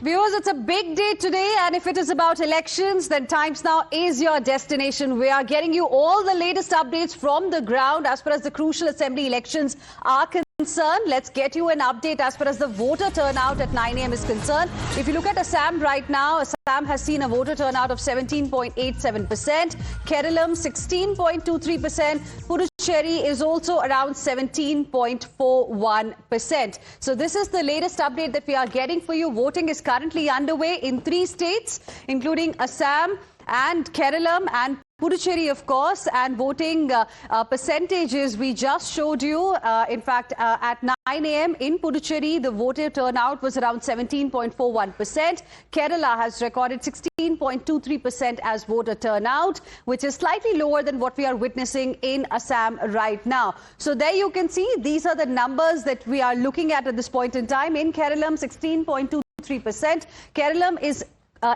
Viewers, it's a big day today, and if it is about elections, then Times Now is your destination. We are getting you all the latest updates from the ground as far as the crucial assembly elections are concerned. Let's get you an update as far as the voter turnout at 9 a.m. is concerned. If you look at Assam right now, Assam has seen a voter turnout of 17.87%, Kerala 16.23%, Puducherry is also around 17.41%. So this is the latest update that we are getting for you. Voting is currently underway in 3 states, including Assam and Kerala and Puducherry, of course, and voting percentages we just showed you. In fact, at 9 a.m. in Puducherry, the voter turnout was around 17.41%. Kerala has recorded 16.23% as voter turnout, which is slightly lower than what we are witnessing in Assam right now. So there you can see these are the numbers that we are looking at this point in time. In Kerala, 16.23%. Kerala is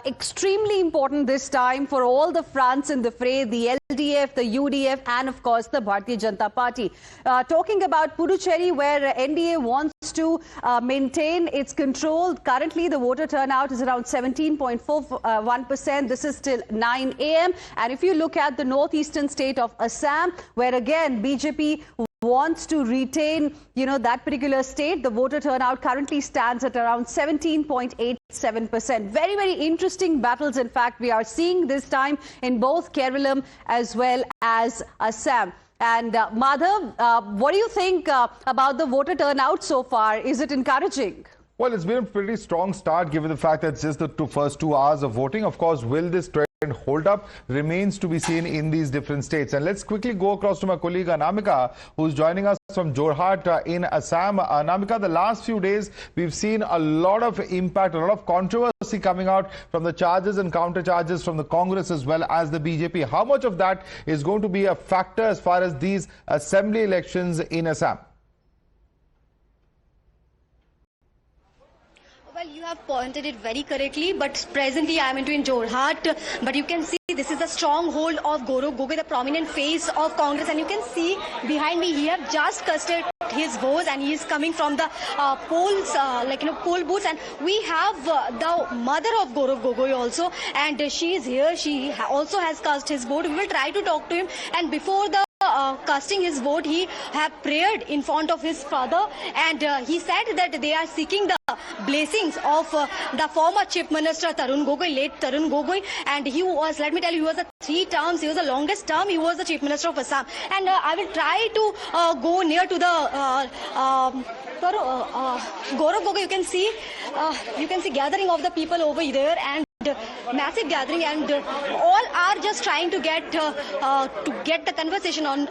extremely important this time for all the fronts in the fray, the LDF, the UDF and of course the Bharatiya Janata Party. Talking about Puducherry, where NDA wants to maintain its control, currently the voter turnout is around 17.41%. This is till 9 a.m. And if you look at the northeastern state of Assam, where again BJP wants to retain, that particular state, the voter turnout currently stands at around 17.87%. Very, very interesting battles, in fact, we are seeing this time in both Kerala as well as Assam. And Madhav, what do you think about the voter turnout so far? Is it encouraging? Well, it's been a pretty strong start given the fact that it's just the first 2 hours of voting. Of course, will this trend hold up remains to be seen in these different states. And let's quickly go across to my colleague Anamika, who's joining us from Jorhat in Assam. Anamika, the last few days we've seen a lot of impact, a lot of controversy coming out from the charges and counter charges from the Congress as well as the BJP. How much of that is going to be a factor as far as these assembly elections in Assam? Well, you have pointed it very correctly, but presently I am in Jorhat, but you can see this is the stronghold of Gaurav Gogoi, the prominent face of Congress, and you can see behind me he have just casted his votes and he is coming from the polls, poll booths, and we have the mother of Gaurav Gogoi also, and she is here. She also has cast his vote. We will try to talk to him, and before the casting his vote, he have prayed in front of his father, and he said that they are seeking the blessings of the former Chief Minister Tarun Gogoi, late Tarun Gogoi, and he was, let me tell you, he was a 3 terms, he was the longest term, he was the Chief Minister of Assam. And I will try to go near to the Gaurav Gogoi. You can see gathering of the people over there, and massive gathering, and all are just trying to get the conversation on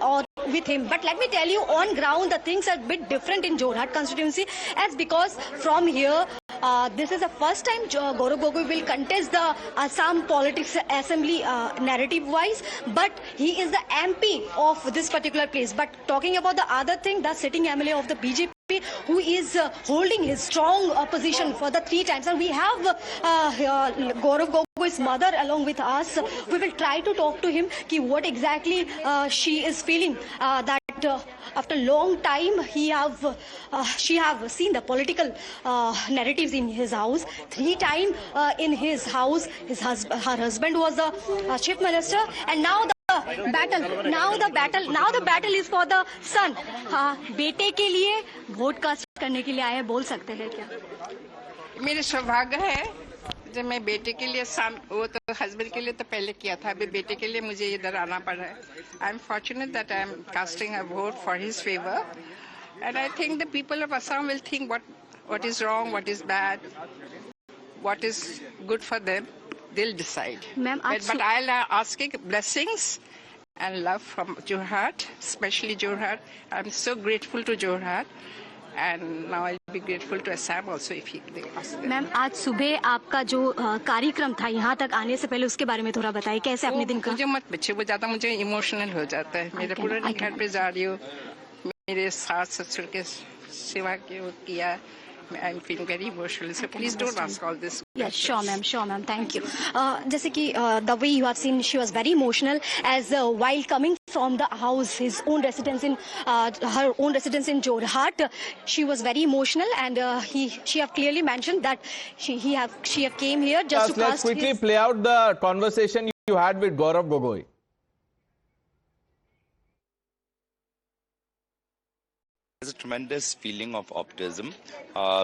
with him. But let me tell you, on ground the things are a bit different in Jorhat constituency, as because from here this is the first time Gaurav Gogoi will contest the Assam politics assembly narrative wise, but he is the MP of this particular place. But talking about the other thing, the sitting MLA of the BJP, who is holding his strong position for the 3 times, and we have Gaurav Gogoi's mother along with us. We will try to talk to him what exactly she is feeling, that after long time she have seen the political narratives in his house. 3 times in his house, her husband was the chief minister, and now the battle is for the son. बेटे के लिए vote cast करने के लिए आए, बोल सकते हैं क्या? मेरे सौभाग्य है जब मैं बेटे के लिए वो तो हस्बैंड के लिए तो पहले किया था, अभी बेटे के लिए मुझे इधर आना पड़ा है. I am fortunate that I am casting a vote for his favour, and I think the people of Assam will think what is wrong, what is bad, what is good for them. They'll decide. But I'll asking blessings and love from Jorhat, especially Jorhat. I'm so grateful to Jorhat, and now I'll be grateful to Assam also if they ask them. Ma'am, आज सुबह आपका जो कार्यक्रम था यहाँ तक आने से पहले, उसके बारे में थोड़ा बताइए, कैसे अपने दिन का? मुझे मत पूछिए, वो ज्यादा मुझे इमोशनल हो जाता है. मेरे पूरे घर पे जा रही हूँ, मेरे सास ससुर के सेवा किया. I'm feeling very emotional, so please don't ask all this. Yes, sure ma'am, thank you. जैसे कि the way you have seen, she was very emotional as while coming from the house, his own residence in her own residence in Jorhat. She was very emotional, and she have clearly mentioned that she have came here just to Let's cast quickly his... play out the conversation you had with Gaurav Gogoi. There's a tremendous feeling of optimism.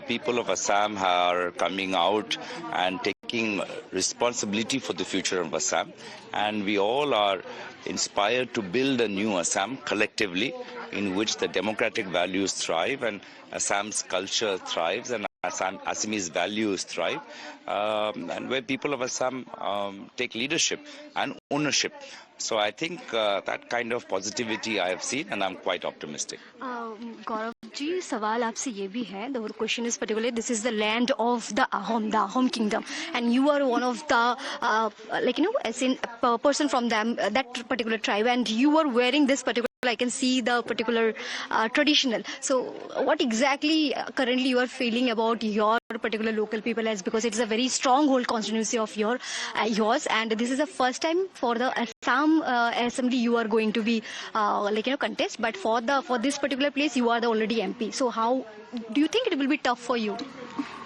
People of Assam are coming out and taking responsibility for the future of Assam. And we all are inspired to build a new Assam collectively, in which the democratic values thrive and Assam's culture thrives and Assamese values thrive, and where people of Assam take leadership and ownership. So I think that kind of positivity I have seen, and I'm quite optimistic. Gaurav ji, सवाल आपसे ये भी है. The question is particularly, this is the land of the Ahom kingdom, and you are one of the as in a person from them, that particular tribe, and you are wearing this particular. I can see the particular traditional. So what exactly currently you are feeling about your particular local people, as because it's a very stronghold constituency of yours, and this is the first time for the Assam assembly you are going to be contest, but for this particular place you are the already MP. So how do you think it will be tough for you?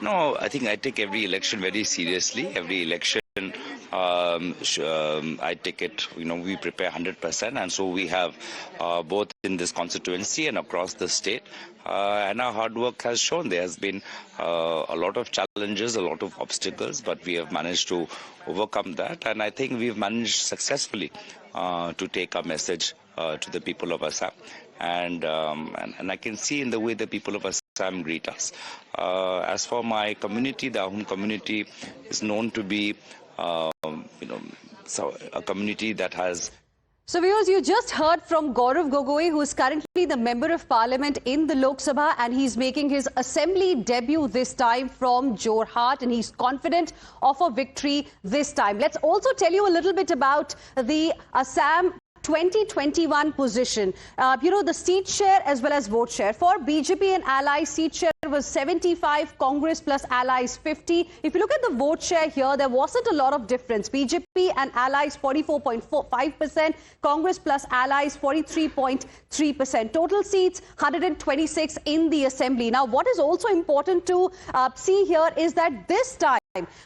No, I think I take every election very seriously. Every election I take it, we prepare 100%, and so we have both in this constituency and across the state. And our hard work has shown there has been a lot of challenges, a lot of obstacles, but we have managed to overcome that. And I think we've managed successfully to take our message to the people of Assam. And I can see in the way the people of Assam greet us. As for my community, the Ahom community is known to be a community that has... So viewers, you just heard from Gaurav Gogoi, who is currently the Member of Parliament in the Lok Sabha, and he's making his assembly debut this time from Jorhat, and he's confident of a victory this time. Let's also tell you a little bit about the Assam 2021 position. The seat share as well as vote share. For BJP and allies, seat share was 75, Congress plus allies 50. If you look at the vote share here, there wasn't a lot of difference. BJP and allies 44.5%, Congress plus allies 43.3%. Total seats 126 in the assembly. Now, what is also important to see here is that this time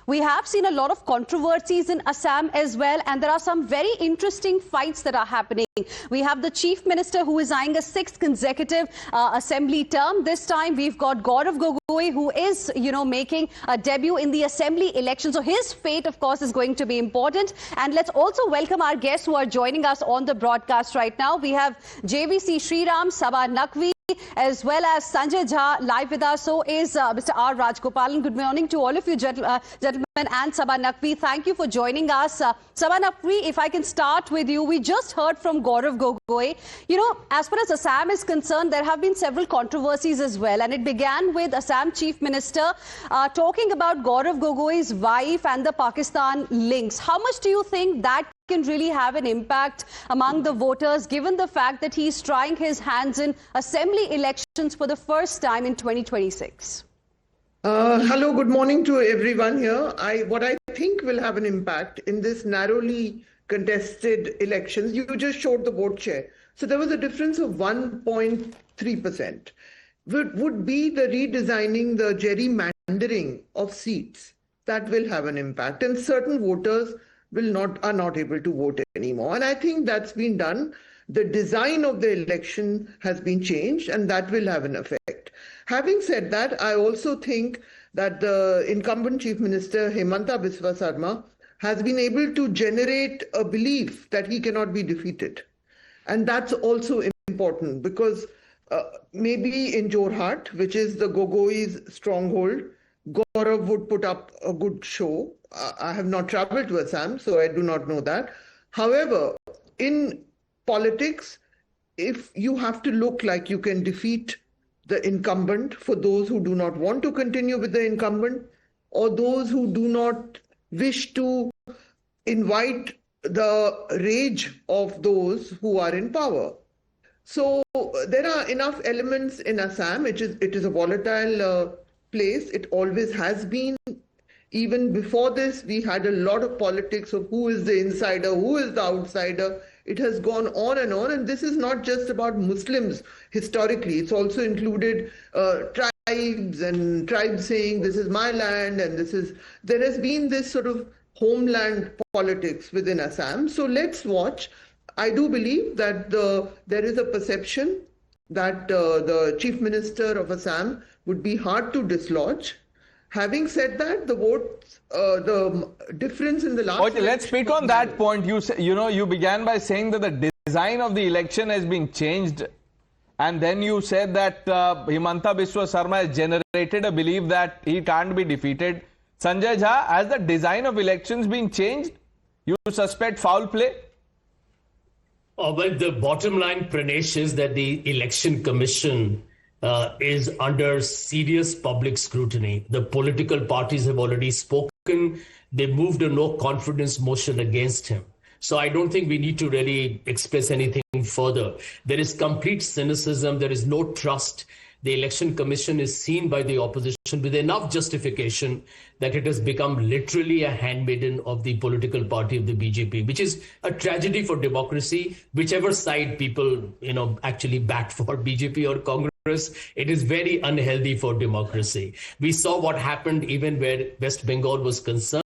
we have seen a lot of controversies in Assam as well, and there are some very interesting fights that are happening. We have the Chief Minister who is eyeing a 6th consecutive assembly term. This time we've got Gaurav Gogoi, who is, making a debut in the assembly election. So his fate, of course, is going to be important. And let's also welcome our guests who are joining us on the broadcast right now. We have JVC Sriram, Sabha Naqvi, as well as Sanjay Jha live with us. So is Mr. R. Rajgopalan. Good morning to all of you, gentlemen, and Sabha Naqvi. Thank you for joining us. Sabha Naqvi, if I can start with you, we just heard from Gaurav Gogoi. As far as Assam is concerned, there have been several controversies as well, and it began with Assam Chief Minister talking about Gaurav Gogoi's wife and the Pakistan links. How much do you think that can really have an impact among the voters, given the fact that he's trying his hands in assembly elections for the first time in 2026? Hello, good morning to everyone here. What I think will have an impact in this narrowly contested elections, you just showed the vote share. So there was a difference of 1.3%. Would be the redesigning the gerrymandering of seats that will have an impact, and certain voters are not able to vote anymore. And I think that's been done. The design of the election has been changed, and that will have an effect. Having said that, I also think that the incumbent Chief Minister, Hemanta Biswa Sarma, has been able to generate a belief that he cannot be defeated. And that's also important, because maybe in Jorhat, which is the Gogoi's stronghold, Gaurav would put up a good show. I have not traveled to Assam, so I do not know that. However, in politics, if you have to look like you can defeat the incumbent, for those who do not want to continue with the incumbent, or those who do not wish to invite the rage of those who are in power. So there are enough elements in Assam. It is a volatile place. It always has been. Even before this, we had a lot of politics of who is the insider, who is the outsider. it has gone on, and this is not just about Muslims historically. It's also included tribes and tribes saying this is my land, and there has been this sort of homeland politics within Assam. So let's watch. I do believe that there is a perception that the Chief Minister of Assam would be hard to dislodge. Having said that, the difference in the last... Okay, let's speak on that point. You began by saying that the design of the election has been changed, and then you said that Himanta Biswa Sarma has generated a belief that he can't be defeated. Sanjay Jha, has the design of elections been changed? You suspect foul play? Well, the bottom line, Pranesh, is that the Election Commission is under serious public scrutiny. The political parties have already spoken. They moved a no confidence motion against him. So I don't think we need to really express anything further. There is complete cynicism. There is no trust. The Election Commission is seen by the opposition with enough justification that it has become literally a handmaiden of the political party of the BJP, which is a tragedy for democracy. Whichever side people, actually back for, BJP or Congress, it is very unhealthy for democracy. We saw what happened even where West Bengal was concerned.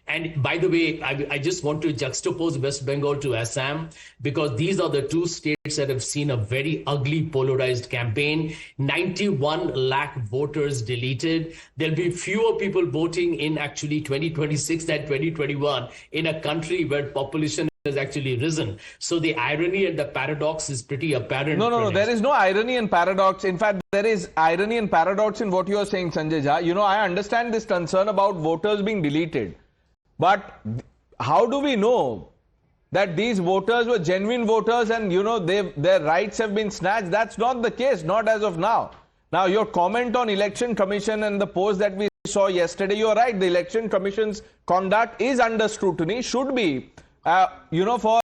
And by the way, I just want to juxtapose West Bengal to Assam, because these are the two states that have seen a very ugly polarized campaign. 91 lakh voters deleted. There'll be fewer people voting in actually 2026 than 2021 in a country where population has actually risen. So the irony and the paradox is pretty apparent. No, there is no irony and paradox. In fact, there is irony and paradox in what you are saying, Sanjay Jha. I understand this concern about voters being deleted. But how do we know that these voters were genuine voters and, their rights have been snatched? That's not the case, not as of now. Now, your comment on Election Commission and the post that we saw yesterday, you're right. The Election Commission's conduct is under scrutiny, should be. For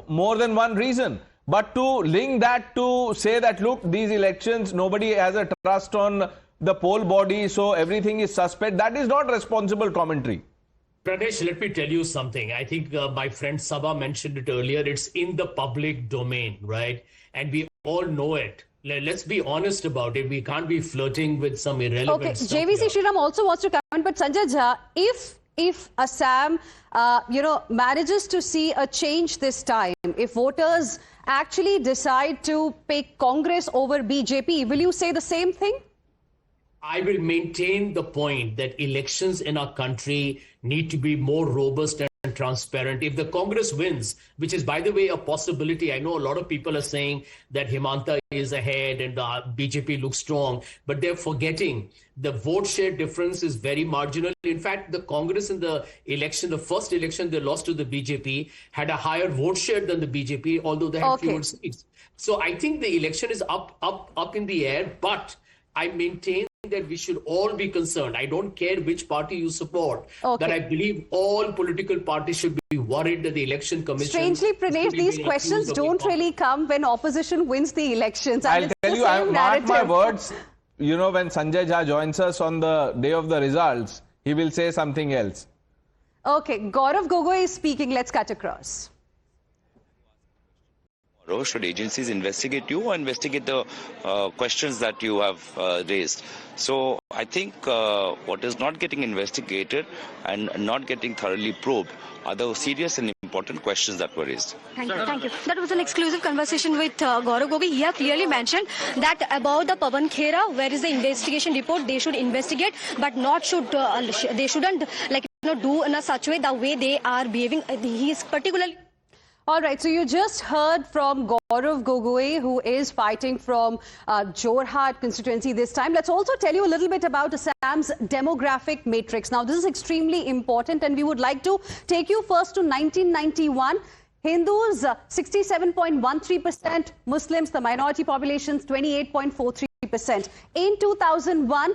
more than one reason. But to link that to say that, look, these elections, nobody has a trust on the poll body, so everything is suspect, that is not responsible commentary. Pranesh, let me tell you something. I think my friend Sabha mentioned it earlier. It's in the public domain, right? And we all know it. Let's be honest about it. We can't be flirting with some irrelevant stuff. Okay, JVC Sriram also wants to comment, but Sanjay Jha, if Assam, manages to see a change this time, if voters actually decide to pick Congress over BJP, will you say the same thing? I will maintain the point that elections in our country need to be more robust and transparent. If the Congress wins, which is, by the way, a possibility, I know a lot of people are saying that Himanta is ahead and the BJP looks strong, but they're forgetting the vote share difference is very marginal. In fact, the Congress in the election, the first election they lost to the BJP, had a higher vote share than the BJP, although they had fewer seats. So I think the election is up in the air, but I maintain that we should all be concerned. I don't care which party you support, but I believe all political parties should be worried that the Election Commission... Strangely, Pranesh, these questions don't really come when opposition wins the elections. I'll tell you, mark my words, when Sanjay Jha joins us on the day of the results, he will say something else. Okay, Gaurav Gogoi is speaking. Let's cut across. Should agencies investigate you or investigate the questions that you have raised? So I think what is not getting investigated and not getting thoroughly probed are the serious and important questions that were raised. Thank you. That was an exclusive conversation with Gaurav Gogoi. He has clearly mentioned that about the Pawan Khera, where is the investigation report, they should investigate, but they shouldn't do in a such way the way they are behaving. He is particularly... All right, so you just heard from Gaurav Gogoi, who is fighting from Jorhat constituency this time. Let's also tell you a little bit about Assam's demographic matrix. Now, this is extremely important, and we would like to take you first to 1991. Hindus, 67.13%. Muslims, the minority populations, 28.43%. In 2001,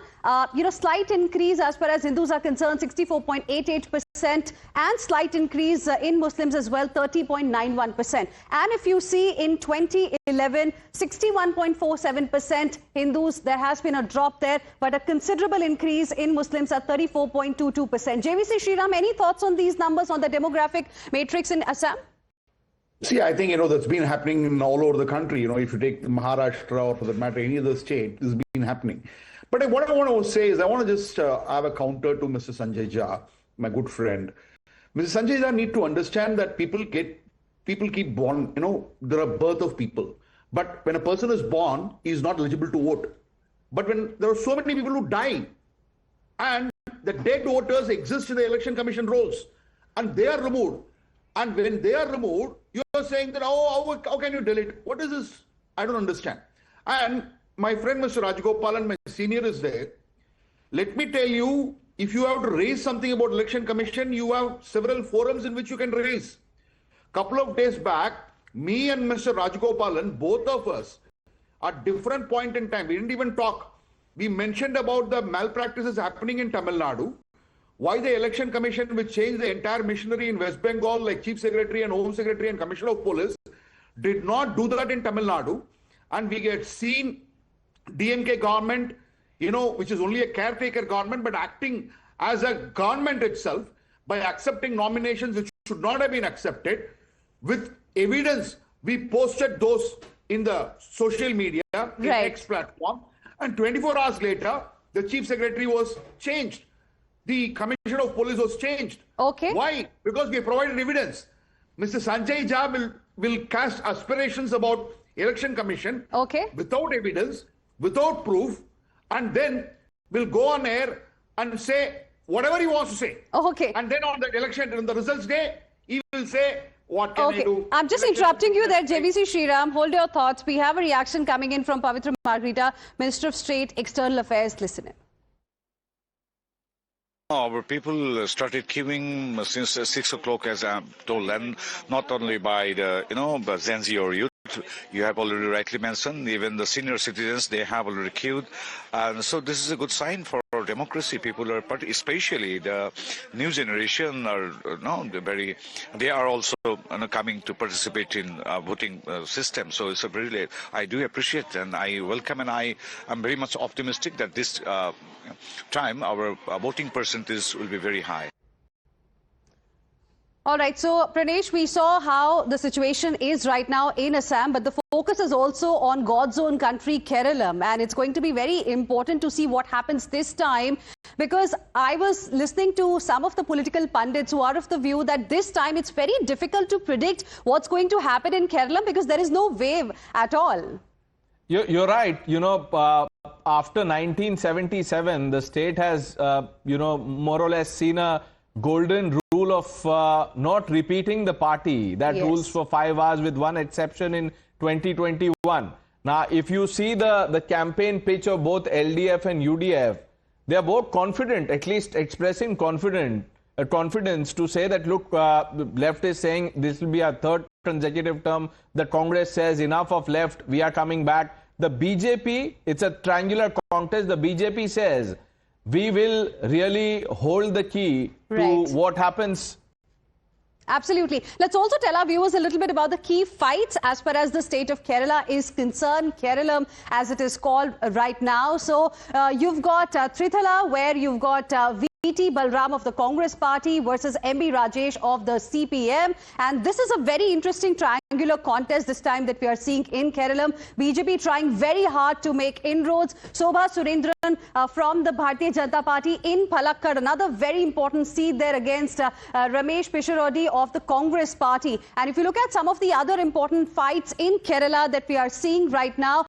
slight increase as far as Hindus are concerned, 64.88%, and slight increase in Muslims as well, 30.91%. And if you see in 2011, 61.47% Hindus, there has been a drop there, but a considerable increase in Muslims at 34.22%. JVC Sriram, any thoughts on these numbers on the demographic matrix in Assam? See, I think, that's been happening in all over the country. If you take Maharashtra or for that matter, any other state, this has been happening. But what I want to say is I want to just have a counter to Mr. Sanjay Jha, my good friend. Mr. Sanjay Jha need to understand that people keep born, there are birth of people. But when a person is born, he is not eligible to vote. But when there are so many people who die, and the dead voters exist in the Election Commission rolls, and they are removed. And when they are removed, you are saying that, how can you delete? What is this? I don't understand. And my friend Mr. Rajagopalan, my senior, is there. Let me tell you, if you have to raise something about Election Commission, you have several forums in which you can raise. Couple of days back, me and Mr. Rajagopalan, both of us, at different point in time, we didn't even talk. We mentioned about the malpractices happening in Tamil Nadu. Why the Election Commission, which changed the entire machinery in West Bengal, like Chief Secretary and Home Secretary and Commissioner of Police, did not do that in Tamil Nadu. And we get seen DMK government, which is only a caretaker government, but acting as a government itself by accepting nominations which should not have been accepted. With evidence, we posted those in the social media, in X platform. And 24 hours later, the Chief Secretary was changed. The Commissioner of Police was changed. Okay. Why? Because we provided evidence. Mr. Sanjay Jha will cast aspirations about Election Commission without evidence, without proof, and then will go on air and say whatever he wants to say. Okay. And then on the election, on the results day, he will say, what can I do? I'm just interrupting you there, JVC Sriram. Hold your thoughts. We have a reaction coming in from Pavitra Margarita, Minister of State External Affairs. Listen in. Our people started queuing since 6 o'clock, as I'm told, and not only by the, Gen Z or youth. You have already rightly mentioned, even the senior citizens, they have already queued. And so this is a good sign for democracy. People are, especially the new generation, they are also coming to participate in voting system. So it's I do appreciate and I welcome, and I am very much optimistic that this time our voting percentage will be very high. All right, so Pranesh, we saw how the situation is right now in Assam, but the focus is also on God's own country, Kerala, and it's going to be very important to see what happens this time, because I was listening to some of the political pundits who are of the view that this time it's very difficult to predict what's going to happen in Kerala because there is no wave at all. You're right. After 1977, the state has, more or less seen a golden rule of not repeating the party that rules for 5 hours, with one exception in 2021. Now, if you see the campaign pitch of both LDF and UDF, they are both confident, at least expressing confidence to say that, look, left is saying this will be our third consecutive term. The Congress says enough of left, we are coming back. The BJP, it's a triangular contest. The BJP says we will really hold the key to what happens. Absolutely. Let's also tell our viewers a little bit about the key fights as far as the state of Kerala is concerned, Kerala as it is called right now. So you've got Trithala, where you've got VT Balram of the Congress party versus MB Rajesh of the CPM. And this is a very interesting triangular contest this time that we are seeing in Kerala. BJP trying very hard to make inroads. Sobha Surendran from the Bharatiya Janata Party in Palakkad, another very important seat there against Ramesh Pisharodi of the Congress party. And if you look at some of the other important fights in Kerala that we are seeing right now,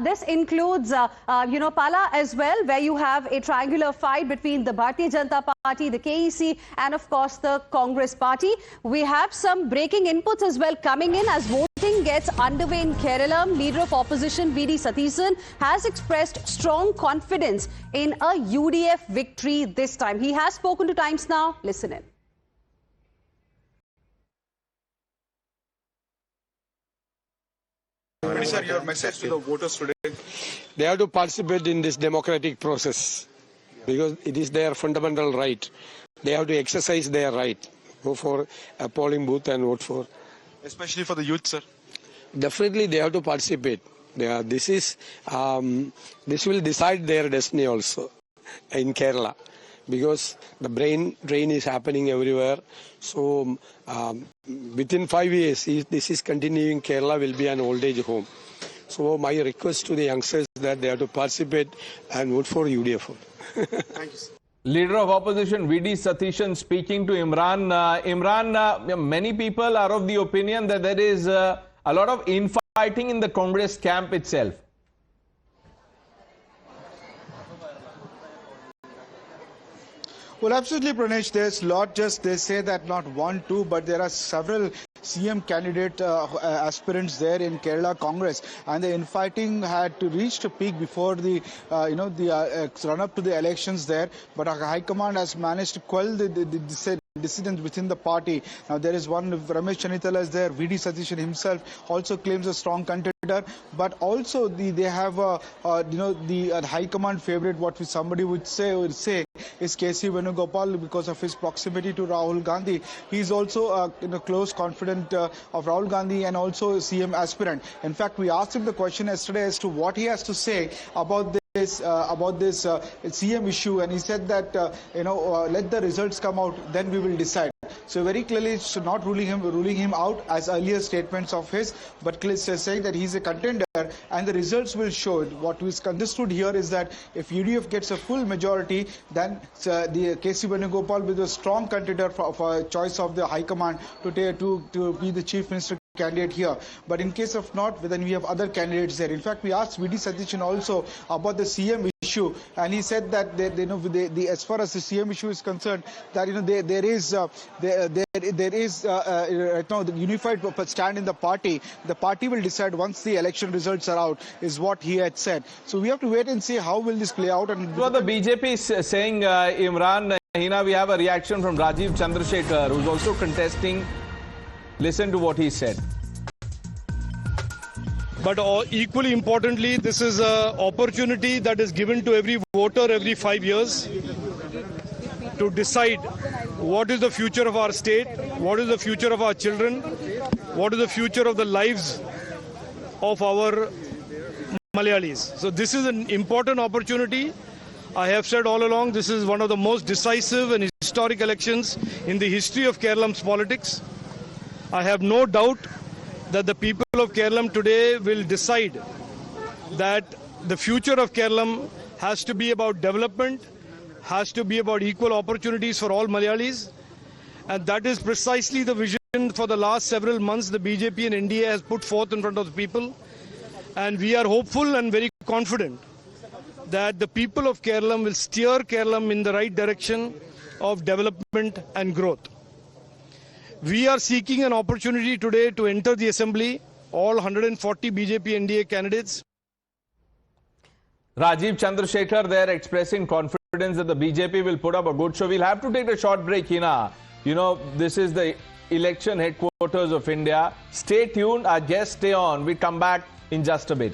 this includes, Pala as well, where you have a triangular fight between the Bharatiya Janata Party, the KEC, and of course the Congress party. We have some breaking inputs as well coming in as voting gets underway in Kerala. Leader of opposition VD Satheesan has expressed strong confidence in a UDF victory this time. He has spoken to Times Now. Listen in. Sir, your message to the voters today? They have to participate in this democratic process because it is their fundamental right. They have to exercise their right. Go for a polling booth and vote for. Especially for the youth, sir? Definitely they have to participate. This will decide their destiny also in Kerala. because the brain drain is happening everywhere. So within 5 years, if this is continuing, Kerala will be an old age home. So my request to the youngsters that they have to participate and vote for UDF. Thank you, sir. Leader of Opposition V.D. Satishan speaking to Imran. Many people are of the opinion that there is a lot of infighting in the Congress camp itself. Well, absolutely, Pranesh. There's lot just, they say that not one, two, but there are several CM candidate aspirants there in Kerala Congress, and the infighting had to reach a peak before the run up to the elections there. But our High Command has managed to quell the dissidents within the party. Now there is one, Ramesh Chanitala is there. V.D. Satishan himself also claims a strong contender, but also they have the High Command favorite. What somebody would say is K.C. Venugopal because of his proximity to Rahul Gandhi. He is also close confidant of Rahul Gandhi and also CM aspirant. In fact, we asked him the question yesterday as to what he has to say about this CM issue, and he said that let the results come out, then we will decide. So very clearly it's not ruling him out as earlier statements of his, but clearly saying that he's a contender and the results will show it. What is understood here is that if UDF gets a full majority, then the K.C. Venugopal will be a strong contender for choice of the High Command to be the Chief Minister candidate here. But in case of not, then we have other candidates there. In fact, we asked V.D. Satishan also about the CM issue, and he said that as far as the CM issue is concerned, that there is right now the unified stand in the party. The party will decide once the election results are out, is what he had said. So we have to wait and see how will this play out. And so the BJP is saying, Imran, Hina, we have a reaction from Rajiv Chandrasekhar, who's also contesting. Listen to what he said. But equally importantly, this is an opportunity that is given to every voter every 5 years to decide what is the future of our state, what is the future of our children, what is the future of the lives of our Malayalis. So this is an important opportunity. I have said all along, this is one of the most decisive and historic elections in the history of Kerala's politics. I have no doubt that the people of Kerala today will decide that the future of Kerala has to be about development, has to be about equal opportunities for all Malayalis, and that is precisely the vision for the last several months the BJP and NDA has put forth in front of the people, and we are hopeful and very confident that the people of Kerala will steer Kerala in the right direction of development and growth. We are seeking an opportunity today to enter the assembly, all 140 BJP NDA candidates. Rajiv Chandrasekhar there expressing confidence that the BJP will put up a good show. We'll have to take a short break, Hina. This is the election headquarters of India. Stay tuned. Our guests stay on. We come back in just a bit.